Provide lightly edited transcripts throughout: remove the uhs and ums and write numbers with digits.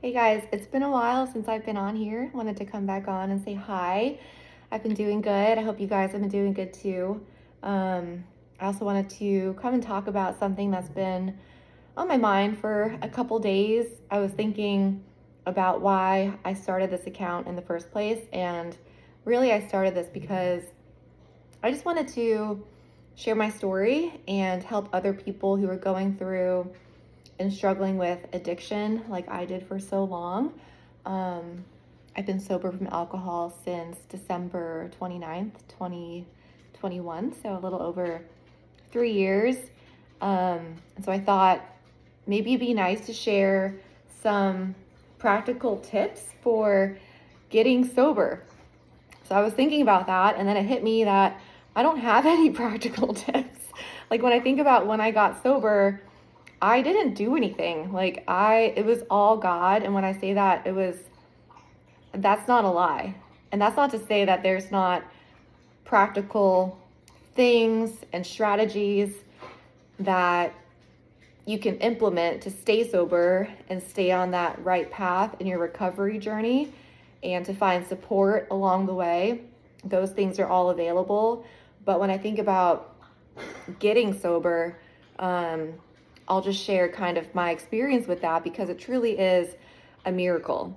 Hey guys, it's been a while since I've been on here. Wanted to come back on and say hi. I've been doing good. I hope you guys have been doing good too. I also wanted to come and talk about something that's been on my mind for a couple days. I was thinking about why I started this account in the first place, and really I started this because I just wanted to share my story and help other people who are going through and struggling with addiction like I did for so long. Um, I've been sober from alcohol since December 29th, 2021, so a little over 3 years. And so I thought maybe it'd be nice to share some practical tips for getting sober. So I was thinking about that, and then it hit me that I don't have any practical tips. Like when I think about when I got sober, I didn't do anything. It was all God. And when I say that, that's not a lie. And that's not to say that there's not practical things and strategies that you can implement to stay sober and stay on that right path in your recovery journey and to find support along the way. Those things are all available. But when I think about getting sober, I'll just share kind of my experience with that because it truly is a miracle.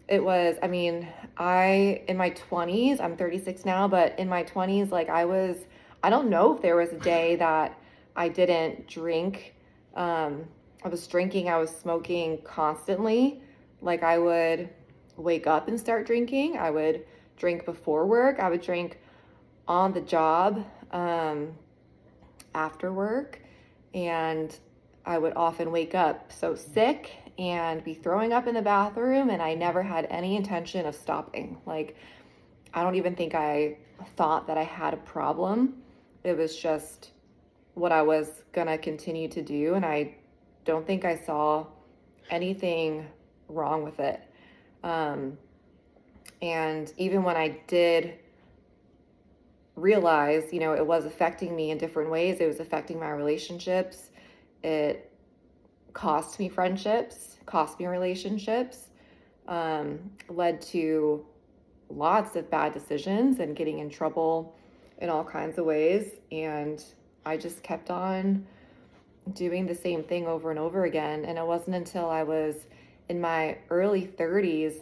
In my 20s, I'm 36 now, but in my 20s, I don't know if there was a day that I didn't drink. I was drinking, I was smoking constantly. Like I would wake up and start drinking. I would drink before work. I would drink on the job, after work. And I would often wake up so sick and be throwing up in the bathroom, and I never had any intention of stopping. I don't even think I thought that I had a problem. It was just what I was gonna continue to do, and I don't think I saw anything wrong with it. And even when I did realize, it was affecting me in different ways, it was affecting my relationships. It cost me friendships, cost me relationships, led to lots of bad decisions and getting in trouble in all kinds of ways. And I just kept on doing the same thing over and over again. And it wasn't until I was in my early 30s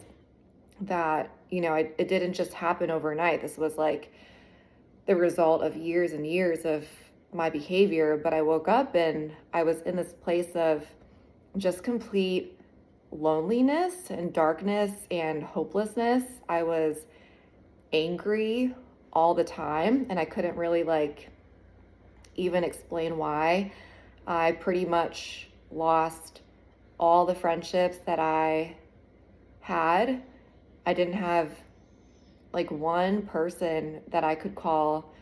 that, it didn't just happen overnight. This was like the result of years and years of my behavior. But I woke up and I was in this place of just complete loneliness and darkness and hopelessness. I was angry all the time, and I couldn't really even explain why. I pretty much lost all the friendships that I had. I didn't have one person that I could call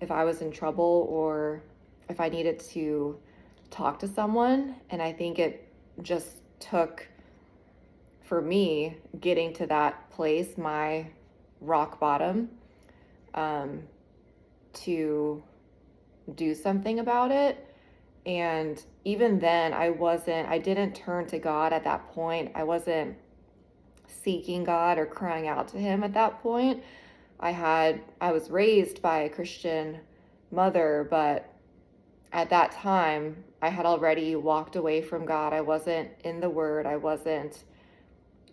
if I was in trouble or if I needed to talk to someone. And I think it just took, for me, getting to that place, my rock bottom, to do something about it. And even then, I didn't turn to God at that point. I wasn't seeking God or crying out to him at that point. I was raised by a Christian mother, but at that time, I had already walked away from God. I wasn't in the Word. I wasn't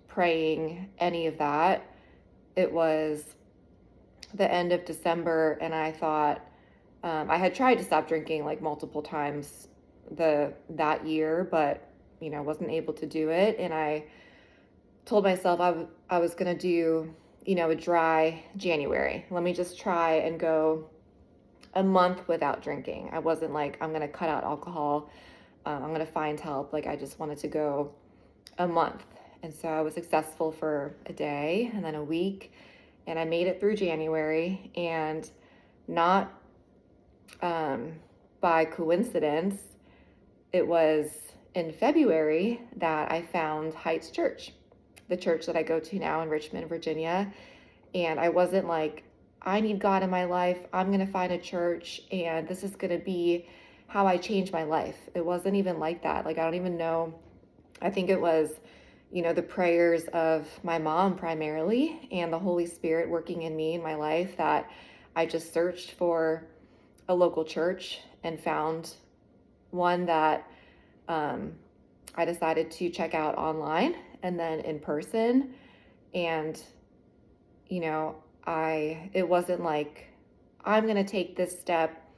praying, any of that. It was the end of December, and I thought, I had tried to stop drinking multiple times that year, but wasn't able to do it. And I told myself I was gonna do a dry January. Let me just try and go a month without drinking. I wasn't like, I'm gonna cut out alcohol. I'm gonna find help. I just wanted to go a month. And so I was successful for a day and then a week, and I made it through January. And not by coincidence, it was in February that I found Heights Church, the church that I go to now in Richmond, Virginia. And I wasn't like, I need God in my life. I'm going to find a church and this is going to be how I change my life. It wasn't even like that. I don't even know. I think it was, the prayers of my mom primarily and the Holy Spirit working in me in my life that I just searched for a local church and found one that I decided to check out online and then in person. And, it wasn't like I'm going to take this step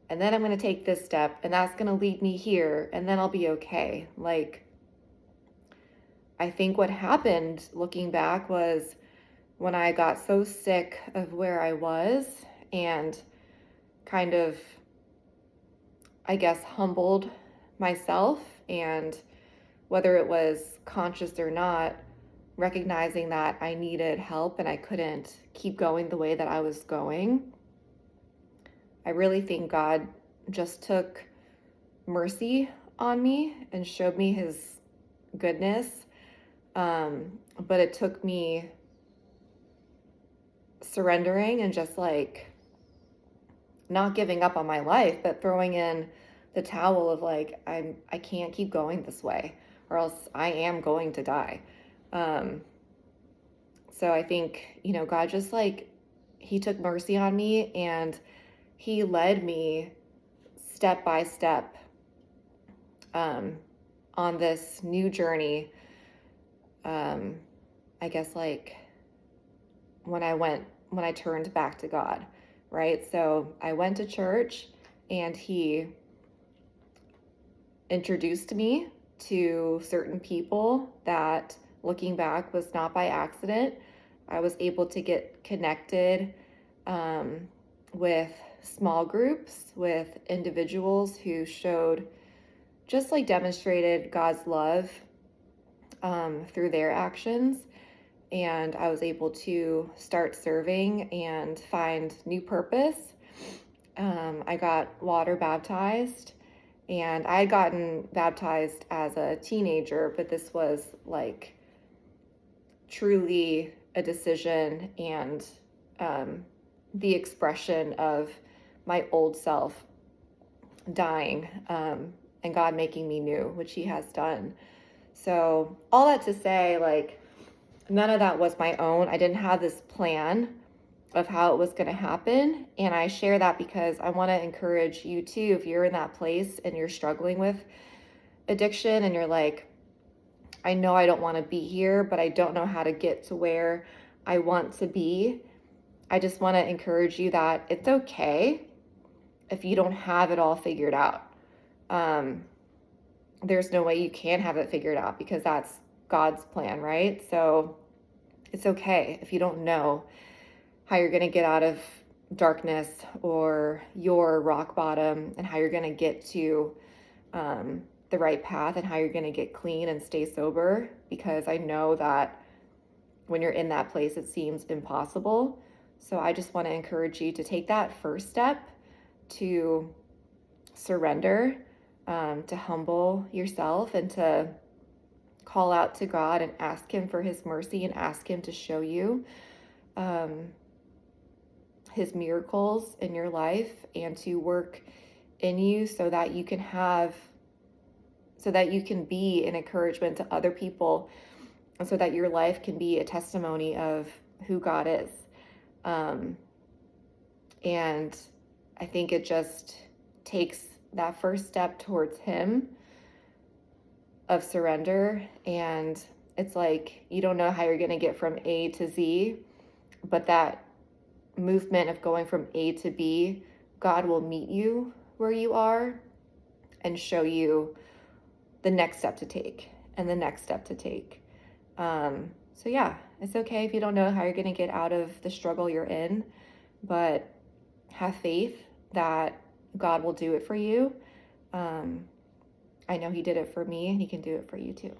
and then I'm going to take this step and that's going to lead me here and then I'll be okay. Like, I think what happened looking back was when I got so sick of where I was and kind of, I guess, humbled myself, and whether it was conscious or not, recognizing that I needed help and I couldn't keep going the way that I was going. I really think God just took mercy on me and showed me his goodness. But it took me surrendering and just like not giving up on my life, but throwing in the towel of like, I can't keep going this way or else I am going to die. So I think, God just like, he took mercy on me and he led me step by step on this new journey. I guess like when I turned back to God, right? So I went to church and he introduced me to certain people that, looking back, was not by accident. I was able to get connected with small groups, with individuals who just like demonstrated God's love through their actions. And I was able to start serving and find new purpose. I got water baptized, and I had gotten baptized as a teenager, but this was like truly a decision and the expression of my old self dying and God making me new, which he has done. So all that to say, like, none of that was my own. I didn't have this plan of how it was going to happen. And I share that because I want to encourage you too, if you're in that place and you're struggling with addiction and you're like, I know I don't want to be here, but I don't know how to get to where I want to be. I just want to encourage you that it's okay if you don't have it all figured out. There's no way you can have it figured out because that's God's plan, right? So it's okay if you don't know how you're going to get out of darkness or your rock bottom and how you're going to get to the right path and how you're going to get clean and stay sober, because I know that when you're in that place, it seems impossible. So I just want to encourage you to take that first step to surrender, to humble yourself and to call out to God and ask him for his mercy and ask him to show you his miracles in your life and to work in you so that you can be an encouragement to other people and so that your life can be a testimony of who God is. And I think it just takes that first step towards him of surrender. And it's like, you don't know how you're going to get from A to Z, but that movement of going from A to B, God will meet you where you are and show you the next step to take and the next step to take. So yeah, it's okay if you don't know how you're going to get out of the struggle you're in, but have faith that God will do it for you. I know he did it for me and he can do it for you too.